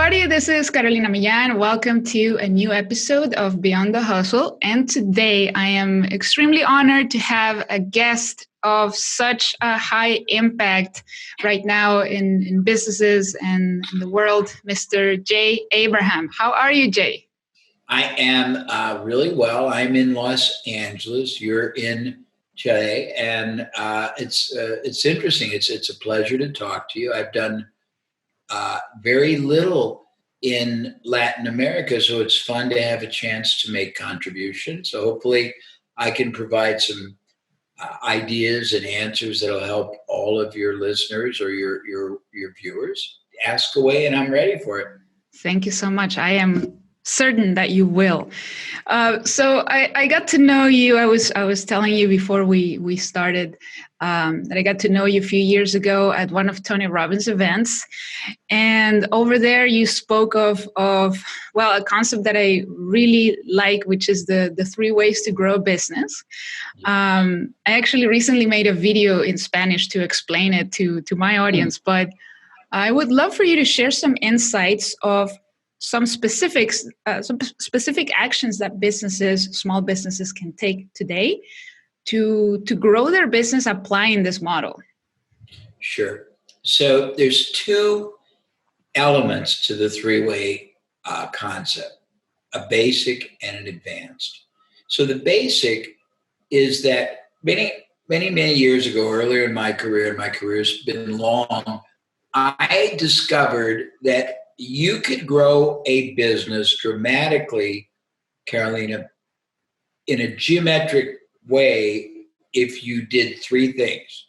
everybody. This is Carolina Millan. Welcome to a new episode of Beyond the Hustle. And today I am extremely honored to have a guest of such a high impact right now in businesses and in the world, Mr. Jay Abraham. How are you, Jay? I am really well. I'm in Los Angeles. You're in Chile, and it's interesting. It's a pleasure to talk to you. I've done very little in Latin America, so it's fun to have a chance to make contributions. So hopefully, I can provide some ideas and answers that'll help all of your listeners or your viewers. Ask away, and I'm ready for it. Thank you so much. I am certain that you will. So I got to know you. I was telling you before we started that I got to know you a few years ago at one of Tony Robbins' events, and over there you spoke of a concept that I really like, which is the 3 ways to grow a business. I actually recently made a video in Spanish to explain it to my audience, but I would love for you to share some insights of some specific actions that small businesses can take today to grow their business applying this model. Sure. So there's 2 elements to the 3-way concept, a basic and an advanced. So the basic is that many years ago, earlier in my career's been long, I discovered that you could grow a business dramatically, Carolina, in a geometric way if you did 3 things.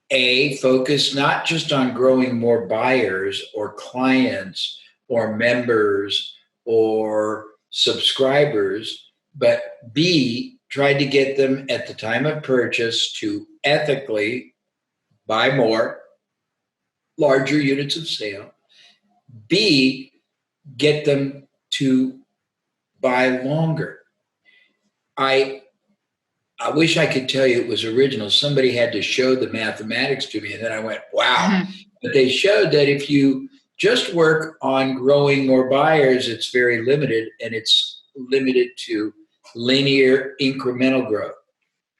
A, focus not just on growing more buyers or clients or members or subscribers, but B, try to get them at the time of purchase to ethically buy more, larger units of sale. B, get them to buy longer. I wish I could tell you it was original. Somebody had to show the mathematics to me, and then I went, wow. But they showed that if you just work on growing more buyers, it's very limited, and it's limited to linear incremental growth.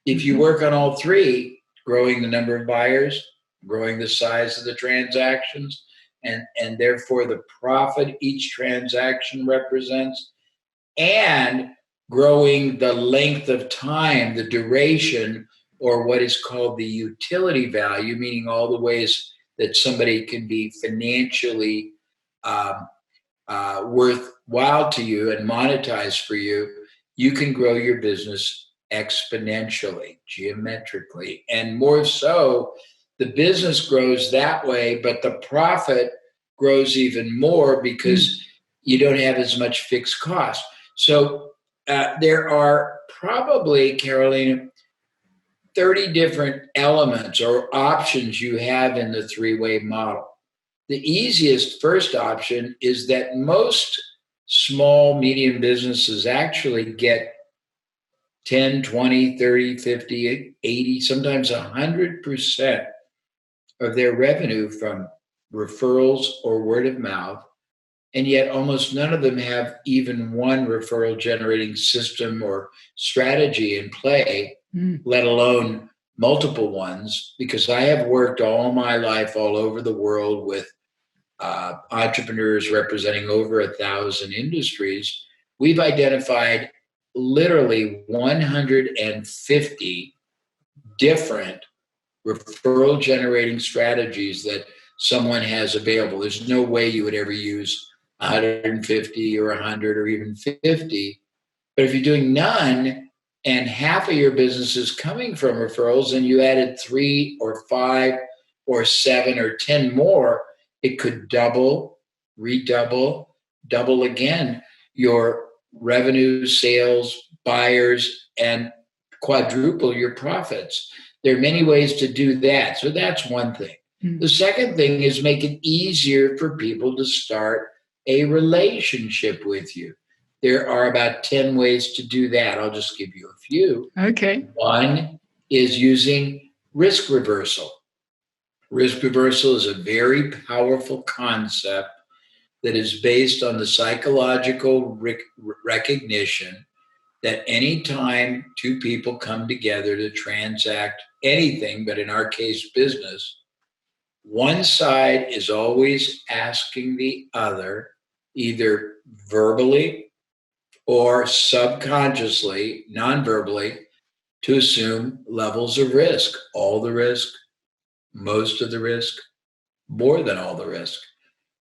If you work on all 3, growing the number of buyers, growing the size of the transactions, and therefore the profit each transaction represents, and growing the length of time, the duration, or what is called the utility value, meaning all the ways that somebody can be financially worthwhile to you and monetize for you, you can grow your business exponentially, geometrically. And more so, the business grows that way, but the profit grows even more because you don't have as much fixed cost. So there are probably, Carolina, 30 different elements or options you have in the 3-way model. The easiest first option is that most small, medium businesses actually get 10, 20, 30, 50, 80, sometimes 100% of their revenue from referrals or word of mouth. And yet almost none of them have even one referral generating system or strategy in play, let alone multiple ones, because I have worked all my life all over the world with entrepreneurs representing over 1,000 industries. We've identified literally 150 different referral generating strategies that someone has available. There's no way you would ever use 150 or 100 or even 50. But if you're doing none and half of your business is coming from referrals and you added 3 or 5 or 7 or 10 more, it could double, redouble, double again your revenue, sales, buyers, and quadruple your profits. There are many ways to do that. So that's one thing. The second thing is make it easier for people to start a relationship with you. There are about 10 ways to do that. I'll just give you a few. Okay. One is using risk reversal. Risk reversal is a very powerful concept that is based on the psychological recognition that anytime two people come together to transact anything, but in our case, business, one side is always asking the other, either verbally or subconsciously, non-verbally, to assume levels of risk, all the risk, most of the risk, more than all the risk.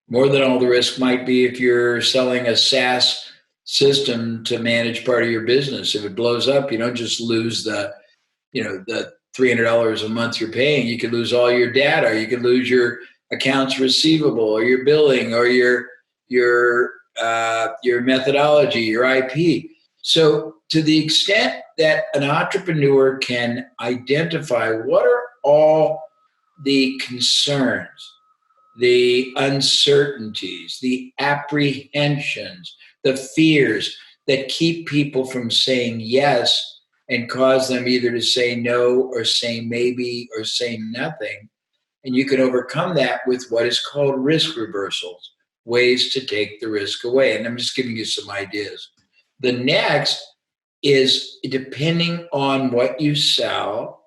More than all the risk might be if you're selling a SaaS system to manage part of your business. If it blows up, you don't just lose the $300 a month you're paying. You could lose all your data. You could lose your accounts receivable or your billing or your methodology, your IP. So to the extent that an entrepreneur can identify what are all the concerns, the uncertainties, the apprehensions, the fears that keep people from saying yes and cause them either to say no or say maybe or say nothing. And you can overcome that with what is called risk reversals, ways to take the risk away. And I'm just giving you some ideas. The next is, depending on what you sell,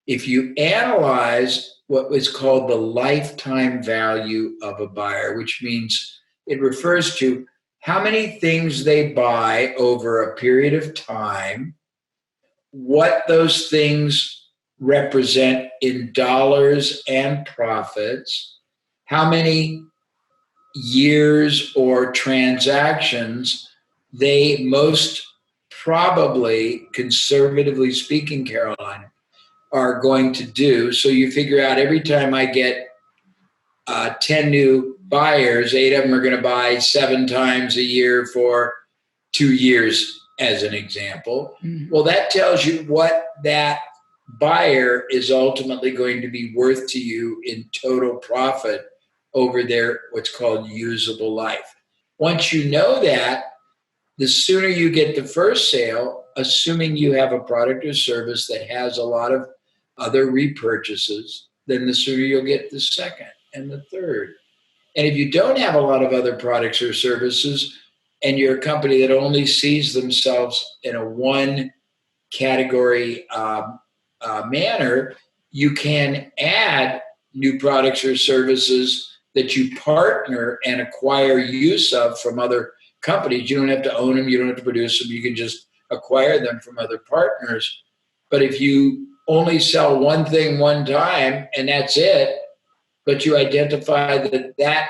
if you analyze what was called the lifetime value of a buyer, which means it refers to how many things they buy over a period of time, what those things represent in dollars and profits, how many years or transactions they most probably, conservatively speaking, Caroline, are going to do. So you figure out every time I get 10 new buyers, 8 of them are going to buy 7 times a year for 2 years, as an example. Mm-hmm. Well, that tells you what that buyer is ultimately going to be worth to you in total profit over their what's called usable life. Once you know that, the sooner you get the first sale, assuming you have a product or service that has a lot of other repurchases, then the sooner you'll get the second and the third. And if you don't have a lot of other products or services, and you're a company that only sees themselves in a one category manner, you can add new products or services that you partner and acquire use of from other companies. You don't have to own them. You don't have to produce them. You can just acquire them from other partners. But if you only sell one thing one time and that's it, but you identify that that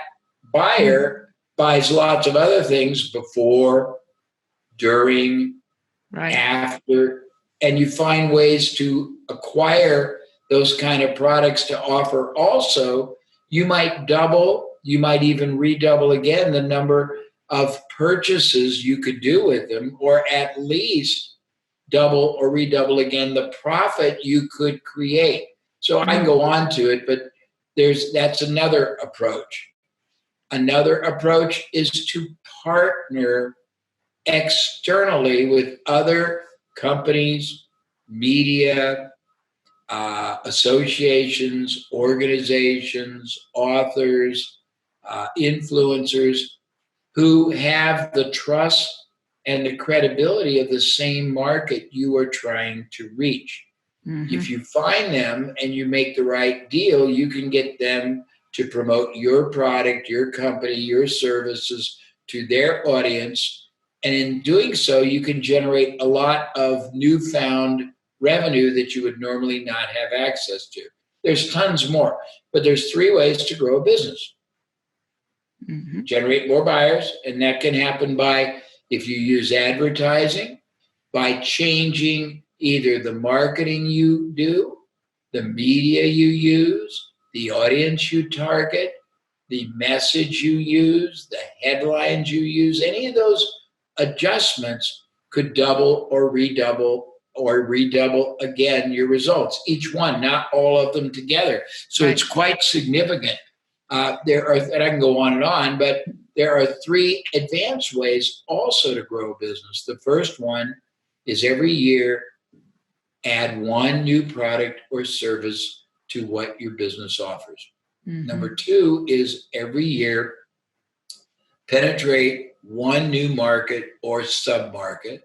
buyer buys lots of other things before, during, right, after, and you find ways to acquire those kind of products to offer also, you might double, you might even redouble again the number of purchases you could do with them, or at least double or redouble again the profit you could create. So I can go on to it, but that's another approach. Another approach is to partner externally with other companies, media, associations, organizations, authors, influencers who have the trust and the credibility of the same market you are trying to reach. Mm-hmm. If you find them and you make the right deal, you can get them to promote your product, your company, your services to their audience. And in doing so, you can generate a lot of newfound revenue that you would normally not have access to. There's tons more, but there's 3 ways to grow a business. Mm-hmm. Generate more buyers, and that can happen by, if you use advertising, by changing either the marketing you do, the media you use, the audience you target, the message you use, the headlines you use. Any of those adjustments could double or redouble again your results. Each one, not all of them together. So right. It's quite significant. And I can go on and on, but there are 3 advanced ways also to grow a business. The first one is every year add 1 new product or service to what your business offers. Mm-hmm. Number 2 is every year penetrate one new market or sub-market.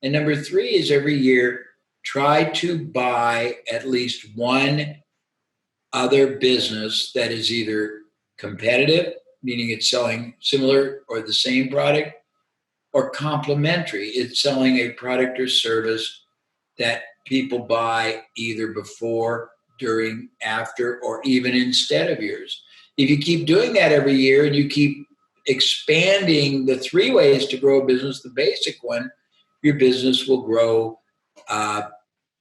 And number three is every year, try to buy at least one other business that is either competitive, meaning it's selling similar or the same product, or complementary, it's selling a product or service that people buy either before, during, after, or even instead of yours. If you keep doing that every year and you keep expanding the three ways to grow a business, the basic one, your business will grow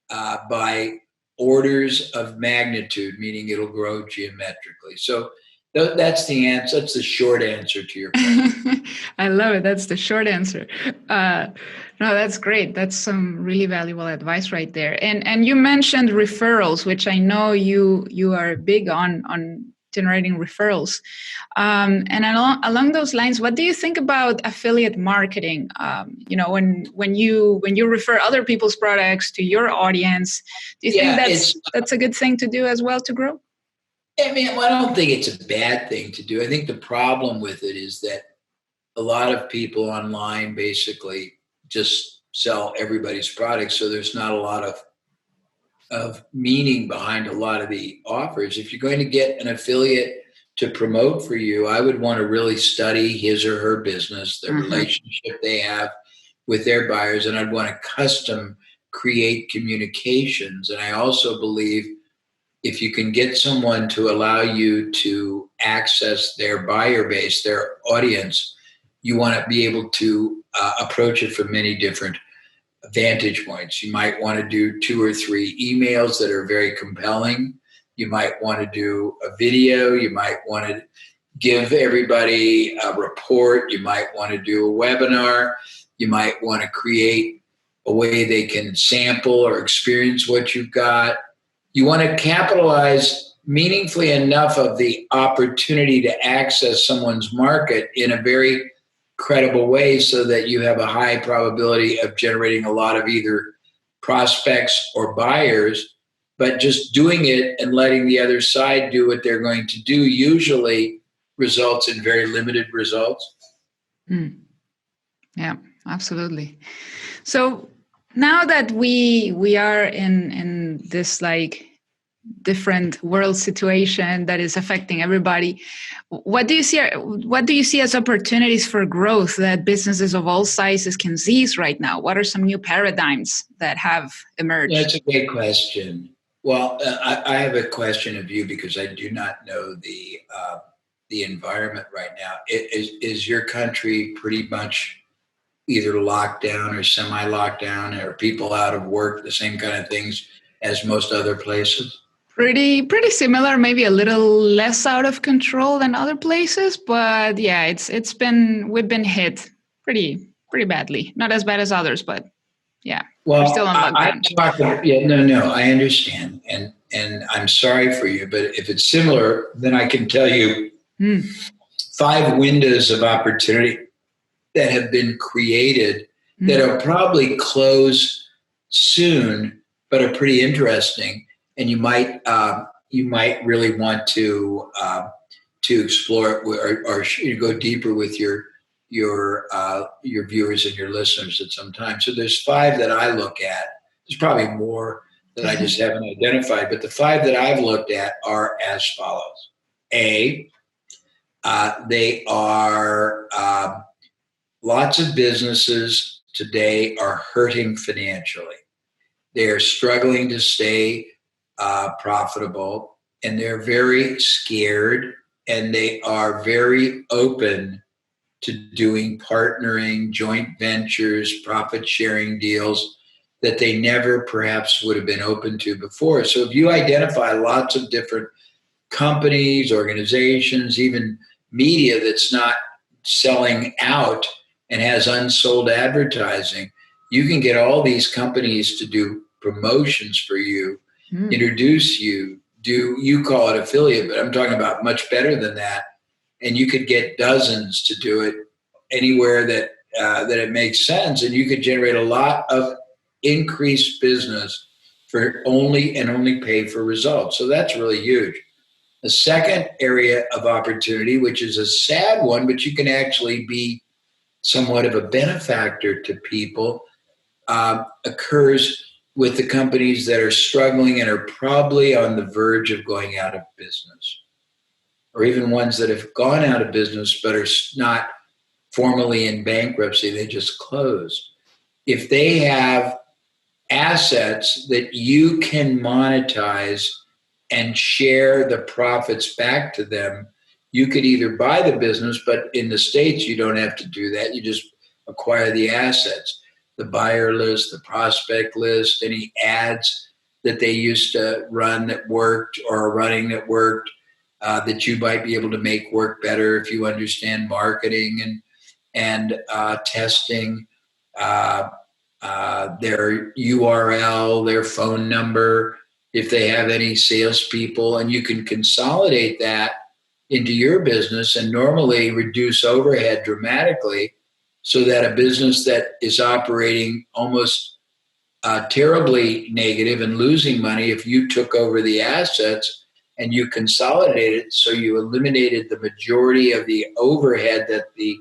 by orders of magnitude, meaning it'll grow geometrically. So that's the answer. That's the short answer to your question. I love it. That's the short answer. No, that's great. That's some really valuable advice right there. And you mentioned referrals, which I know you are big on generating referrals. And along those lines, what do you think about affiliate marketing? When you refer other people's products to your audience, do you think that's a good thing to do as well to grow? I mean, I don't think it's a bad thing to do. I think the problem with it is that a lot of people online basically just sell everybody's products, so there's not a lot of meaning behind a lot of the offers. If you're going to get an affiliate to promote for you, I would want to really study his or her business, the relationship they have with their buyers, and I'd want to custom create communications. And I also believe if you can get someone to allow you to access their buyer base, their audience, you want to be able to approach it from many different vantage points. You might want to do 2 or 3 emails that are very compelling. You might want to do a video. You might want to give everybody a report. You might want to do a webinar. You might want to create a way they can sample or experience what you've got. You want to capitalize meaningfully enough of the opportunity to access someone's market in a very credible way so that you have a high probability of generating a lot of either prospects or buyers. But just doing it and letting the other side do what they're going to do usually results in very limited results. Yeah, absolutely. So now that we are in this like different world situation that is affecting everybody, what do you see as opportunities for growth that businesses of all sizes can seize right now? What are some new paradigms that have emerged? That's a great question. Well, I have a question of you because I do not know the environment right now. Is your country pretty much either lockdown or semi-lockdown, or people out of work, the same kind of things as most other places? Pretty similar, maybe a little less out of control than other places, but yeah, we've been hit pretty badly. Not as bad as others, but yeah, well, we're still on lockdown. I understand, and I'm sorry for you, but if it's similar, then I can tell you 5 windows of opportunity that have been created that will probably close soon, but are pretty interesting. And you might really want to explore it or go deeper with your viewers and your listeners at some time. So there's 5 that I look at. There's probably more that I just haven't identified, but the 5 that I've looked at are as follows. A, they are lots of businesses today are hurting financially. They are struggling to stay profitable, and they're very scared, and they are very open to doing partnering, joint ventures, profit sharing deals that they never perhaps would have been open to before. So if you identify lots of different companies, organizations, even media that's not selling out and has unsold advertising, you can get all these companies to do promotions for you, introduce you, you call it affiliate, but I'm talking about much better than that. And you could get dozens to do it anywhere that it makes sense. And you could generate a lot of increased business for only pay for results. So that's really huge. The second area of opportunity, which is a sad one, but you can actually be somewhat of a benefactor to people, occurs with the companies that are struggling and are probably on the verge of going out of business, or even ones that have gone out of business but are not formally in bankruptcy, they just closed. If they have assets that you can monetize and share the profits back to them, you could either buy the business, but in the States, you don't have to do that. You just acquire the assets, the buyer list, the prospect list, any ads that they used to run that worked or are running that worked, that you might be able to make work better if you understand marketing and testing, their URL, their phone number, if they have any salespeople, and you can consolidate that into your business and normally reduce overhead dramatically, so that a business that is operating almost terribly negative and losing money, if you took over the assets and you consolidated, so you eliminated the majority of the overhead that the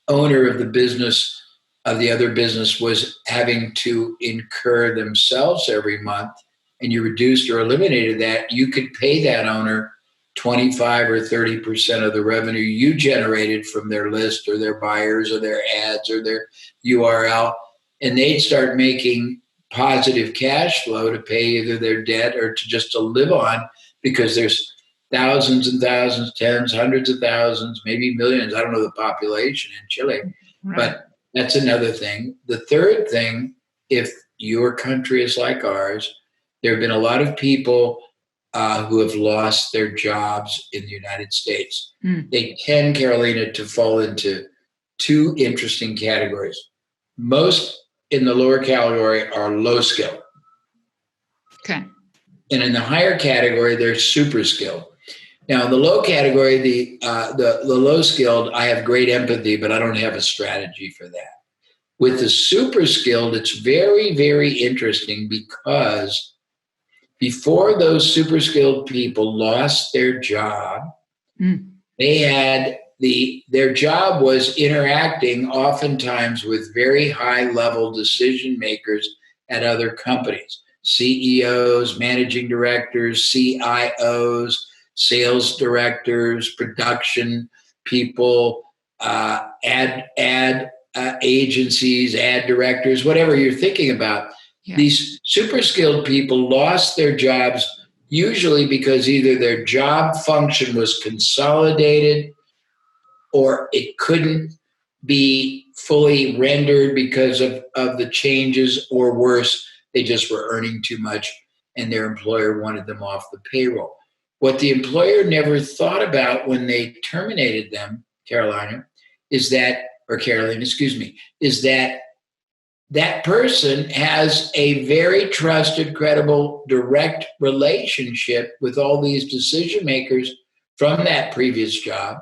owner of the business, of the other business, was having to incur themselves every month, and you reduced or eliminated that, you could pay that owner 25 or 30% of the revenue you generated from their list or their buyers or their ads or their URL, and they'd start making positive cash flow to pay either their debt or to live on, because there's thousands and thousands, tens, hundreds of thousands, maybe millions. I don't know the population in Chile, Right. But that's another thing. The third thing, if your country is like ours, there have been a lot of people who have lost their jobs in the United States. They tend, Carolina, to fall into two interesting categories. Most in the lower category are low skill. Okay. And in the higher category, they're super skilled. Now, in the low category, the low skilled, I have great empathy, but I don't have a strategy for that. With the super skilled, it's very, very interesting, because before those super skilled people lost their job, they had their job was interacting oftentimes with very high level decision makers at other companies, CEOs, managing directors, CIOs, sales directors, production people, ad agencies, ad directors, whatever you're thinking about. Yeah. These super skilled people lost their jobs usually because either their job function was consolidated or it couldn't be fully rendered because of the changes, or worse, they just were earning too much and their employer wanted them off the payroll. What the employer never thought about when they terminated them, Caroline, is that that person has a very trusted, credible, direct relationship with all these decision makers from that previous job.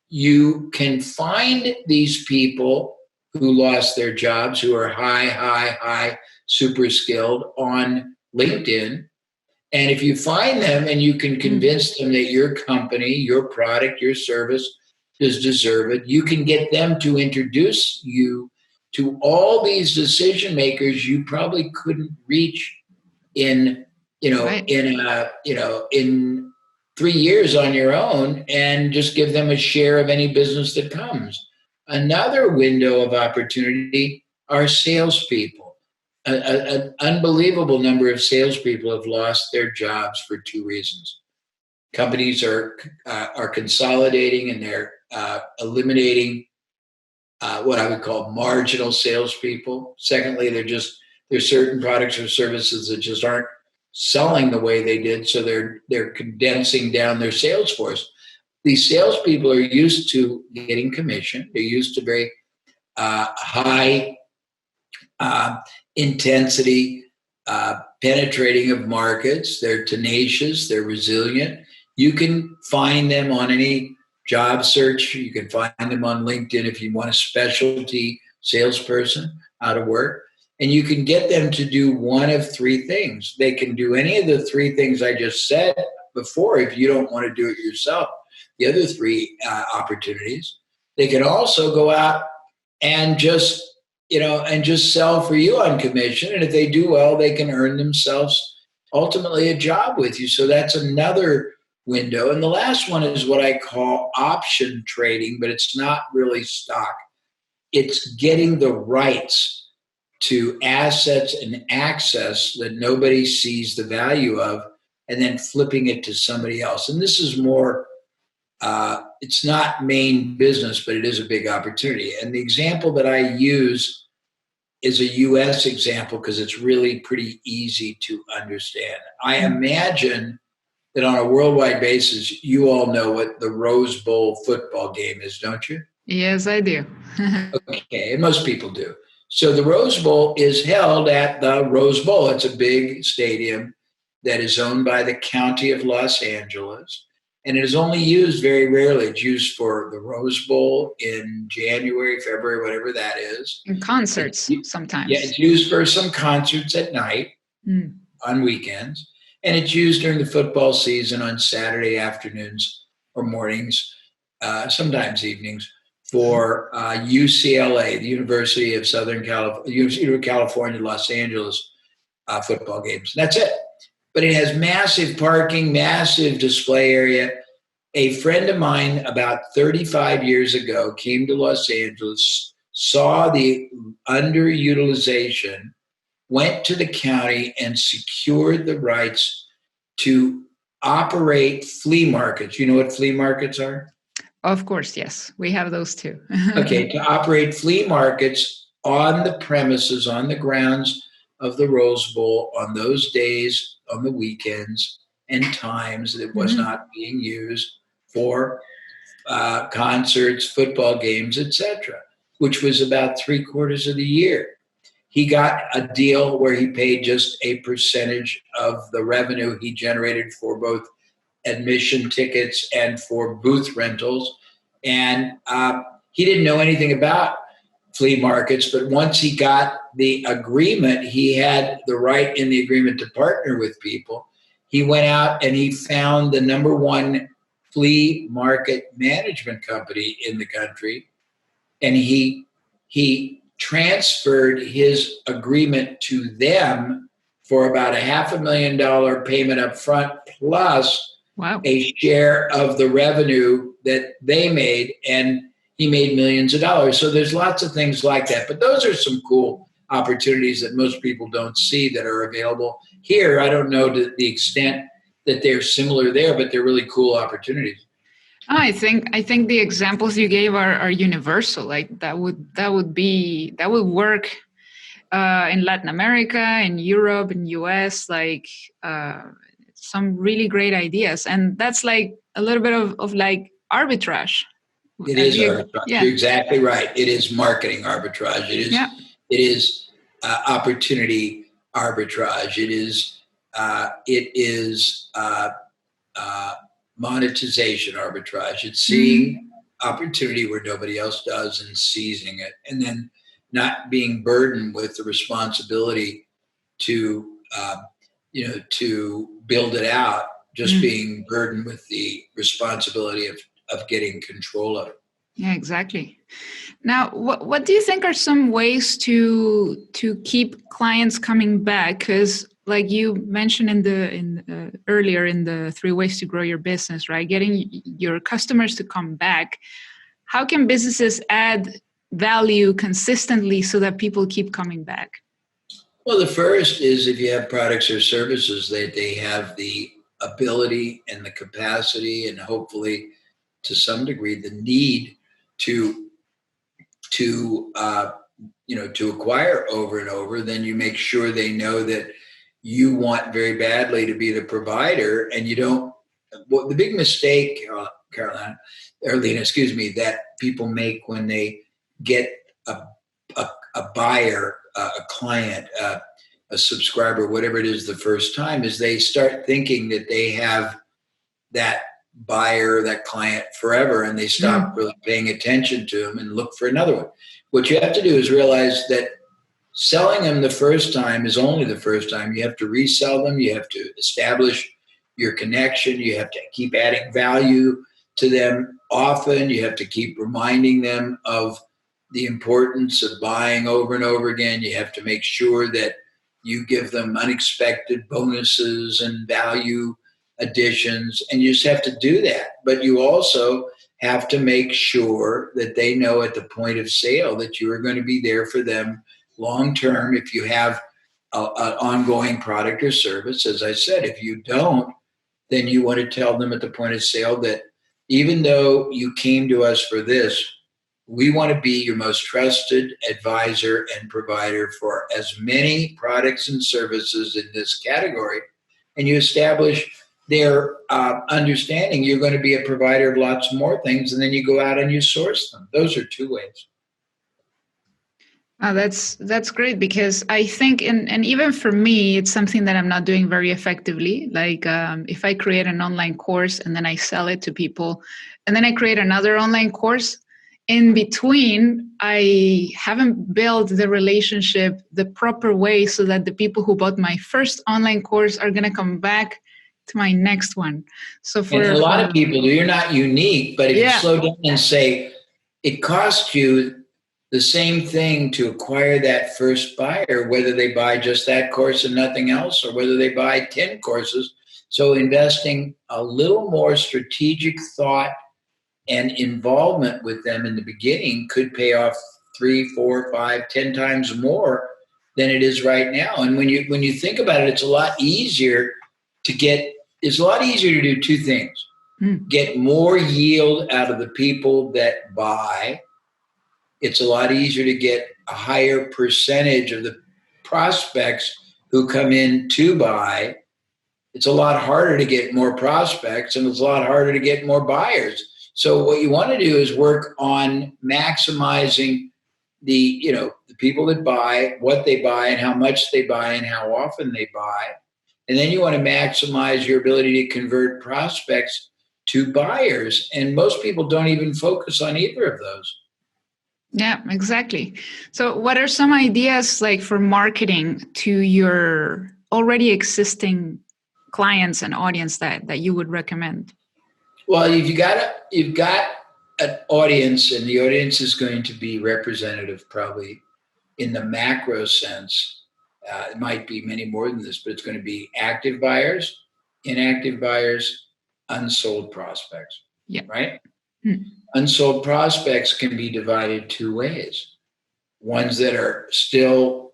You can find these people who lost their jobs, who are high, super skilled, on LinkedIn. And if you find them and you can convince them that your company, your product, your service does deserve it, you can get them to introduce you to all these decision makers you probably couldn't reach in 3 years on your own, and just give them a share of any business that comes. Another window of opportunity are salespeople. An unbelievable number of salespeople have lost their jobs for two reasons. Companies are consolidating, and they're eliminating what I would call marginal salespeople. Secondly, there's certain products or services that just aren't selling the way they did, so they're condensing down their sales force. These salespeople are used to getting commission. They're used to very high intensity penetrating of markets. They're tenacious. They're resilient. You can find them on any job search. You can find them on LinkedIn if you want a specialty salesperson out of work. And you can get them to do one of three things. They can do any of the three things I just said, before, if you don't want to do it yourself, the other three opportunities, they can also go out and just, and just sell for you on commission. And if they do well, they can earn themselves ultimately a job with you. So that's another window. And the last one is what I call option trading, but it's not really stock. It's getting the rights to assets and access that nobody sees the value of, and then flipping it to somebody else. And this is more, it's not main business, but it is a big opportunity. And the example that I use is a US example because it's really pretty easy to understand. I imagine that on a worldwide basis, you all know what the Rose Bowl football game is, don't you? Yes, I do. Okay, and most people do. So the Rose Bowl is held at the Rose Bowl. It's a big stadium that is owned by the County of Los Angeles, and it is only used very rarely. It's used for the Rose Bowl in January, February, whatever that is. In concerts sometimes. Yeah, it's used for some concerts at night on weekends, and it's used during the football season on Saturday afternoons or mornings, sometimes evenings, for UCLA, the University of California, Los Angeles football games. That's it. But it has massive parking, massive display area. A friend of mine about 35 years ago came to Los Angeles, saw the underutilization, went to the county and secured the rights to operate flea markets. You know what flea markets are? Of course, yes. We have those too. Okay, to operate flea markets on the premises, on the grounds of the Rose Bowl, on those days, on the weekends and times that it was not being used for concerts, football games, etc., which was about 3/4 of the year. He got a deal where he paid just a percentage of the revenue he generated for both admission tickets and for booth rentals. And he didn't know anything about flea markets, but once he got the agreement, he had the right in the agreement to partner with people. He went out and he found the number one flea market management company in the country, and he transferred his agreement to them for about $500,000 payment up front plus a share of the revenue that they made, and he made millions of dollars. So there's lots of things like that. But those are some cool opportunities that most people don't see that are available here. I don't know to the extent that they're similar there, but they're really cool opportunities. I think the examples you gave are universal. Like that would work in Latin America, in Europe, in US, like some really great ideas. And that's like a little bit of like arbitrage. It is arbitrage. Yeah. You're exactly right. It is marketing arbitrage. It is opportunity arbitrage. It is monetization arbitrage. It's seeing opportunity where nobody else does and seizing it, and then not being burdened with the responsibility to build it out. Just being burdened with the responsibility of getting control of it. Yeah, exactly. Now, what do you think are some ways to keep clients coming back? Because, like you mentioned earlier in the 3 ways to grow your business, right? Getting your customers to come back. How can businesses add value consistently so that people keep coming back? Well, the first is if you have products or services that they have the ability and the capacity and hopefully to some degree the need to acquire over and over, then you make sure they know that you want very badly to be the provider, and you don't. Well, the big mistake, Arlena, that people make when they get a buyer, a client, a subscriber, whatever it is, the first time, is they start thinking that they have that buyer, that client forever, and they stop really paying attention to them and look for another one. What you have to do is realize that selling them the first time is only the first time. You have to resell them. You have to establish your connection. You have to keep adding value to them often. You have to keep reminding them of the importance of buying over and over again. You have to make sure that you give them unexpected bonuses and value additions, and you just have to do that. But you also have to make sure that they know at the point of sale that you are going to be there for them long term if you have an ongoing product or service. As I said, if you don't, then you want to tell them at the point of sale that even though you came to us for this, we want to be your most trusted advisor and provider for as many products and services in this category. And you establish their understanding you're going to be a provider of lots more things, and then you go out and you source them. Those are two ways. That's great, because I think, and even for me, it's something that I'm not doing very effectively. Like if I create an online course and then I sell it to people, and then I create another online course, in between, I haven't built the relationship the proper way so that the people who bought my first online course are going to come back to my next one. So for and a lot of people, you're not unique, but if you slow down and say, it costs you the same thing to acquire that first buyer, whether they buy just that course and nothing else, or whether they buy 10 courses. So investing a little more strategic thought and involvement with them in the beginning could pay off 3, 4, 5, 10 times more than it is right now. And when you think about it, it's a lot easier to do two things. Get more yield out of the people that buy. It's a lot easier to get a higher percentage of the prospects who come in to buy. It's a lot harder to get more prospects, and it's a lot harder to get more buyers. So what you want to do is work on maximizing the people that buy, what they buy and how much they buy and how often they buy. And then you want to maximize your ability to convert prospects to buyers. And most people don't even focus on either of those. Yeah, exactly. So what are some ideas like for marketing to your already existing clients and audience that you would recommend? Well, if you've got an audience, and the audience is going to be representative probably in the macro sense. It might be many more than this, but it's going to be active buyers, inactive buyers, unsold prospects. Yeah. Right? Unsold prospects can be divided two ways. Ones that are still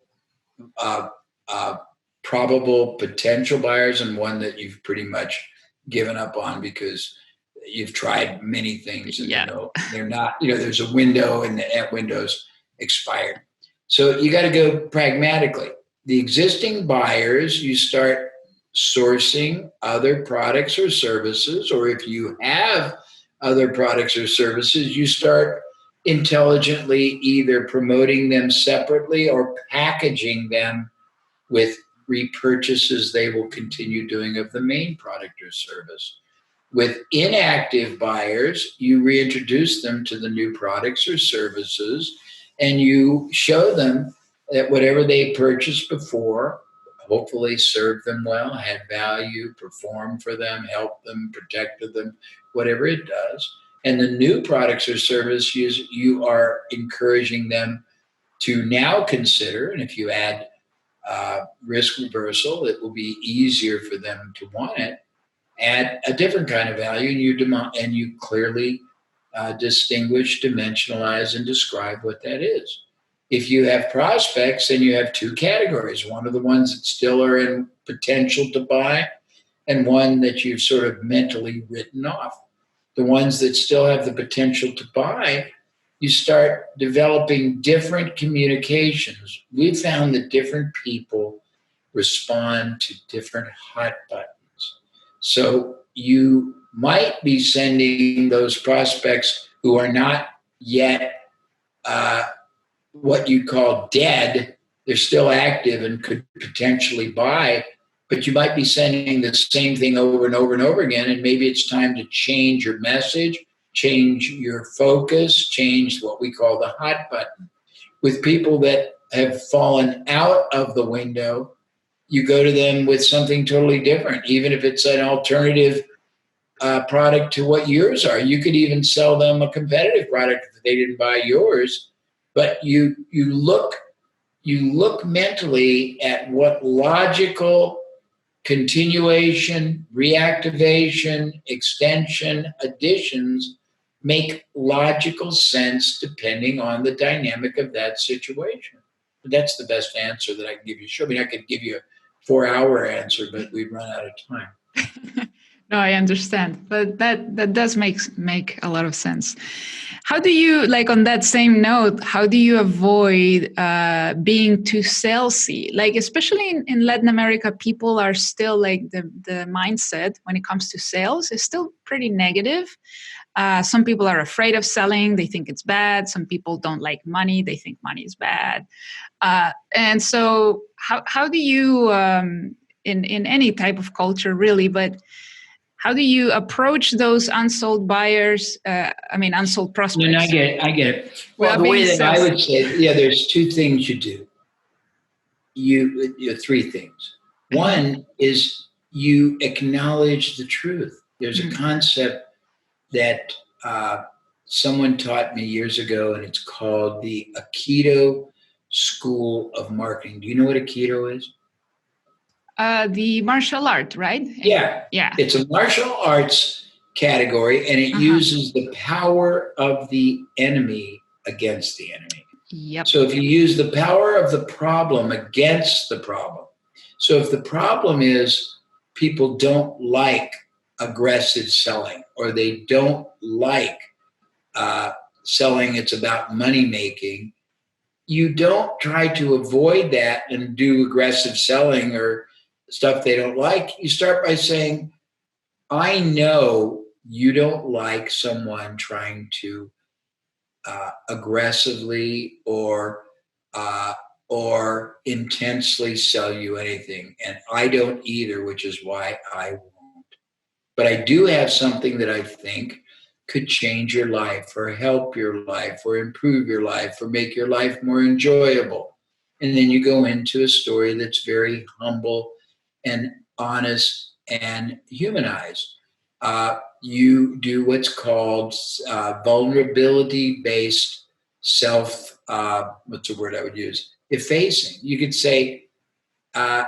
probable potential buyers, and one that you've pretty much given up on because you've tried many things and they're not, there's a window and that window's expired. So you got to go pragmatically. The existing buyers, you start sourcing other products or services, or if you have other products or services, you start intelligently either promoting them separately or packaging them with repurchases they will continue doing of the main product or service. With inactive buyers, you reintroduce them to the new products or services, and you show them that whatever they purchased before hopefully served them well, had value, performed for them, helped them, protected them, whatever it does. And the new products or services, you are encouraging them to now consider, and if you add risk reversal, it will be easier for them to want it, add a different kind of value, and you clearly distinguish, dimensionalize, and describe what that is. If you have prospects, then you have two categories. One of the ones that still are in potential to buy, and one that you've sort of mentally written off. The ones that still have the potential to buy, you start developing different communications. We've found that different people respond to different hot buttons. So you might be sending those prospects who are not yet what you call dead. They're still active and could potentially buy, but you might be sending the same thing over and over and over again, and maybe it's time to change your message, change your focus, change what we call the hot button. With people that have fallen out of the window, you go to them with something totally different, even if it's an alternative product to what yours are. You could even sell them a competitive product if they didn't buy yours. But you look mentally at what logical continuation, reactivation, extension, additions make logical sense depending on the dynamic of that situation. That's the best answer that I can give you. Sure, I mean, I could give you a 4-hour answer, but we'd run out of time. No, I understand, but that does make a lot of sense. How do you, like, on that same note, how do you avoid being too salesy? Like, especially in Latin America, people are still like the mindset when it comes to sales is still pretty negative. Some people are afraid of selling. They think it's bad. Some people don't like money. They think money is bad. And so how do you, in any type of culture really, but how do you approach those unsold buyers? Unsold prospects. And I get it. Well, the way that I would say, there's two things you do. You three things. One is you acknowledge the truth. There's a concept that someone taught me years ago, and it's called the Aikido School of Marketing. Do you know what Aikido is? The martial art, right? Yeah. It's a martial arts category, and it uses the power of the enemy against the enemy. Yep. So if you use the power of the problem against the problem. So if the problem is people don't like aggressive selling, or they don't like selling, it's about money making, you don't try to avoid that and do aggressive selling or stuff they don't like. You start by saying, I know you don't like someone trying to aggressively or intensely sell you anything. And I don't either, which is why I won't. But I do have something that I think could change your life or help your life or improve your life or make your life more enjoyable. And then you go into a story that's very humble and honest and humanized. You do what's called vulnerability-based what's the word I would use? Effacing. You could say, I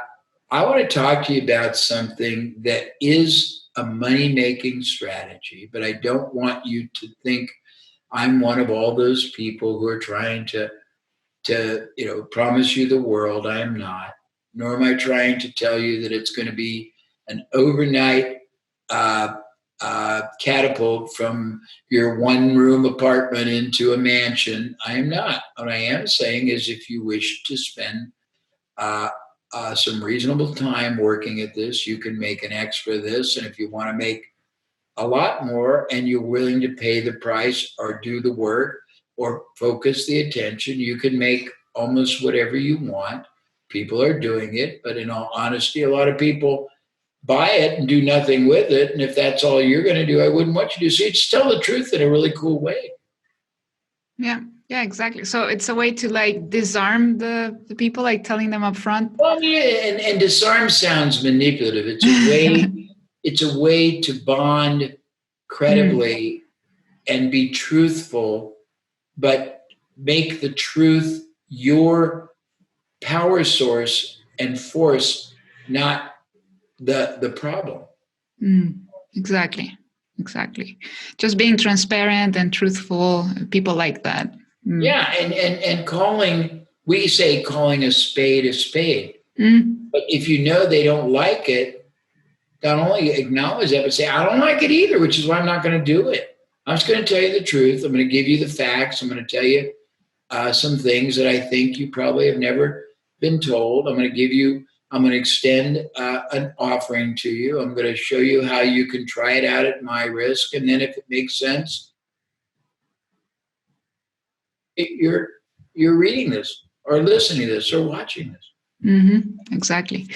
want to talk to you about something that is a money-making strategy, but I don't want you to think I'm one of all those people who are trying to promise you the world. I am not. Nor am I trying to tell you that it's going to be an overnight catapult from your one-room apartment into a mansion. I am not. What I am saying is, if you wish to spend some reasonable time working at this, you can make an extra this. And if you want to make a lot more and you're willing to pay the price or do the work or focus the attention, you can make almost whatever you want. People are doing it, but in all honesty, a lot of people buy it and do nothing with it. And if that's all you're going to do, I wouldn't want you to. So you just tell the truth in a really cool way. Yeah, exactly. So it's a way to like disarm the people, like telling them up front. Well, yeah, and disarm sounds manipulative. It's a way to bond credibly and be truthful, but make the truth your power source and force, not the problem. Exactly. Just being transparent and truthful. People like that. Yeah, and we say calling a spade a spade. But if you know they don't like it, not only acknowledge that, but say, I don't like it either, which is why I'm not going to do it. I'm just going to tell you the truth. I'm going to give you the facts. I'm going to tell you some things that I think you probably have never been told. I'm going to extend an offering to you. I'm going to show you how you can try it out at my risk. And then if it makes sense, you're reading this or listening to this or watching this. Exactly.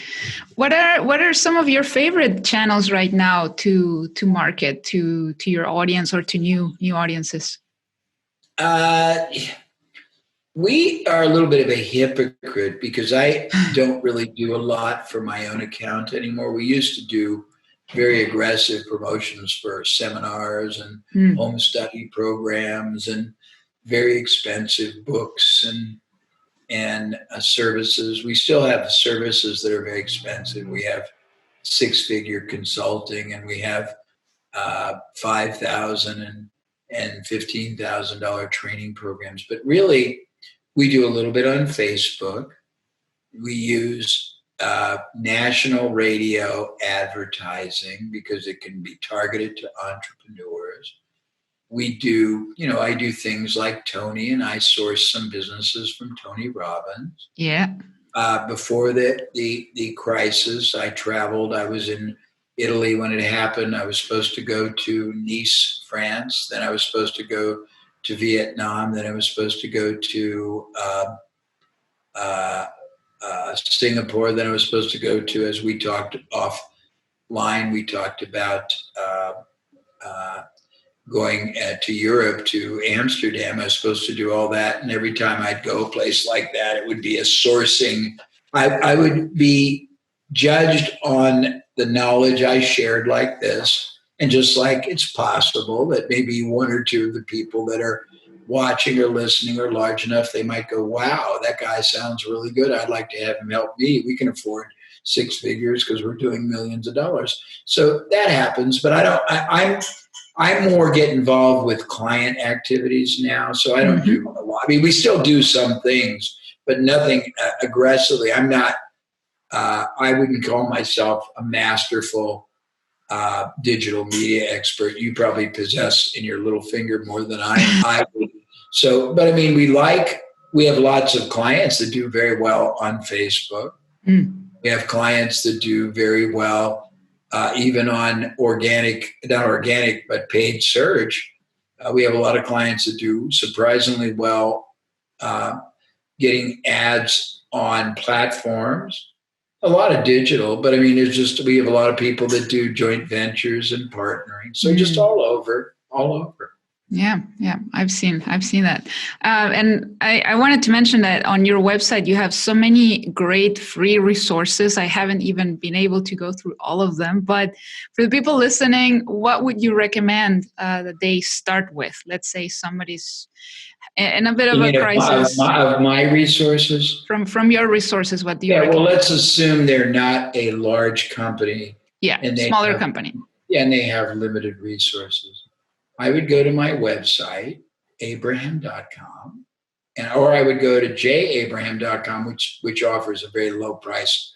What are some of your favorite channels right now to market to your audience or to new audiences? We are a little bit of a hypocrite because I don't really do a lot for my own account anymore. We used to do very aggressive promotions for seminars and home study programs and very expensive books and services. We still have services that are very expensive. We have six-figure consulting, and we have $5,000 and $15,000 training programs. But really, we do a little bit on Facebook. We use national radio advertising because it can be targeted to entrepreneurs. We do, I do things like Tony, and I source some businesses from Tony Robbins. Yeah. Before the crisis, I traveled. I was in Italy when it happened. I was supposed to go to Nice, France. Then I was supposed to go to Vietnam. Then I was supposed to go to Singapore. Then I was supposed to go to, as we talked offline, we talked about going to Europe, to Amsterdam. I was supposed to do all that. And every time I'd go a place like that, it would be a sourcing. I would be judged on the knowledge I shared like this. And just like it's possible that maybe one or two of the people that are watching or listening are large enough, they might go, wow, that guy sounds really good. I'd like to have him help me. We can afford six figures because we're doing millions of dollars. So that happens, but I more get involved with client activities now. So I don't do a lot. I mean, we still do some things, but nothing aggressively. I'm not, I wouldn't call myself a masterful digital media expert. You probably possess in your little finger more than I would. So, but I mean, we have lots of clients that do very well on Facebook. We have clients that do very well even on not organic, but paid search. We have a lot of clients that do surprisingly well getting ads on platforms. A lot of digital, but I mean, we have a lot of people that do joint ventures and partnering. So just all over. Yeah, I've seen that. And I wanted to mention that on your website, you have so many great free resources. I haven't even been able to go through all of them, but for the people listening, what would you recommend that they start with? Let's say somebody's in a bit of a crisis. Of my resources? From your resources, what do you recommend? Well, let's assume they're not a large company. Yeah, and smaller company. Yeah, and they have limited resources. I would go to my website, abraham.com, or I would go to jabraham.com, which offers a very low price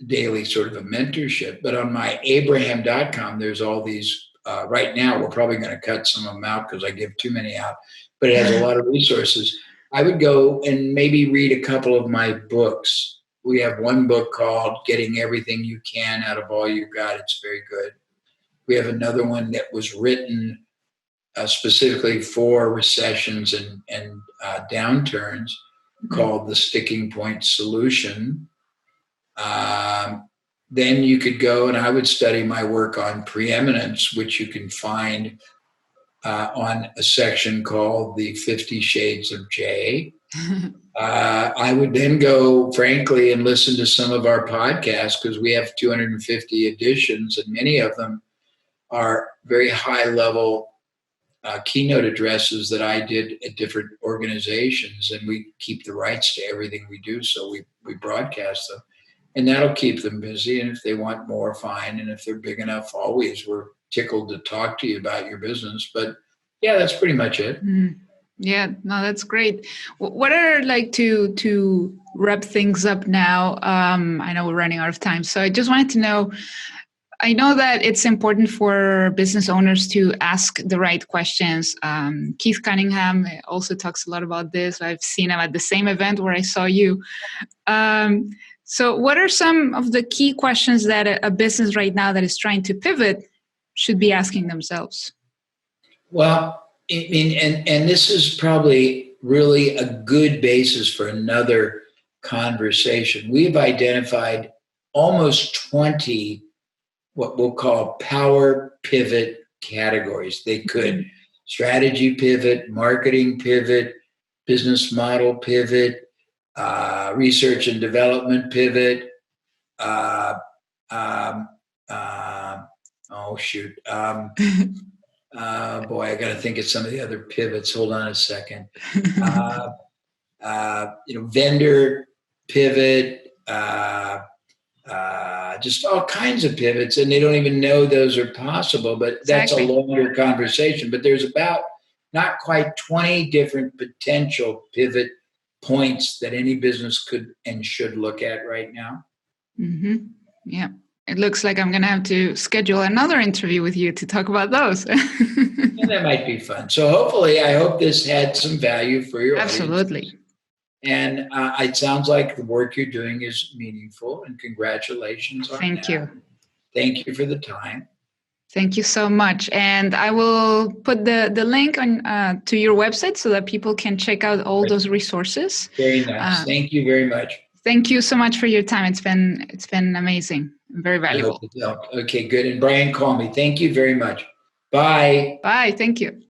daily sort of a mentorship. But on my abraham.com, there's all these, right now, we're probably going to cut some of them out because I give too many out, but it has a lot of resources. I would go and maybe read a couple of my books. We have one book called Getting Everything You Can Out of All You've Got. It's very good. We have another one that was written specifically for recessions and downturns called The Sticking Point Solution. Then you could go, and I would study my work on preeminence, which you can find on a section called The 50 Shades of Jay. I would then go, frankly, and listen to some of our podcasts because we have 250 editions, and many of them are very high-level keynote addresses that I did at different organizations, and we keep the rights to everything we do, so we broadcast them. And that'll keep them busy, and if they want more, fine. And if they're big enough, always we're tickled to talk to you about your business. But yeah, that's pretty much it. Yeah, no, that's great. What are to wrap things up now? I know we're running out of time, so I just wanted to know, I know that it's important for business owners to ask the right questions. Keith Cunningham also talks a lot about this. I've seen him at the same event where I saw you. So what are some of the key questions that a business right now that is trying to pivot should be asking themselves? Well, I mean, and this is probably really a good basis for another conversation. We've identified almost 20 what we'll call power pivot categories. They could strategy pivot, marketing pivot, business model pivot, research and development pivot. Um, oh shoot. Boy, I got to think of some of the other pivots. Hold on a second. Vendor pivot, just all kinds of pivots, and they don't even know those are possible. But that's a longer conversation. But there's about not quite 20 different potential pivot points that any business could and should look at right now. Mm-hmm. Yeah. It looks like I'm going to have to schedule another interview with you to talk about those. Yeah, that might be fun. So hopefully, I hope this had some value for your Absolutely. audience. And it sounds like the work you're doing is meaningful, and congratulations on that. Thank you. Thank you for the time. Thank you so much. And I will put the link on to your website so that people can check out all those resources. Very nice. Thank you very much. Thank you so much for your time. It's been amazing. Very valuable. Okay, good. And Brian, call me. Thank you very much. Bye. Bye. Thank you.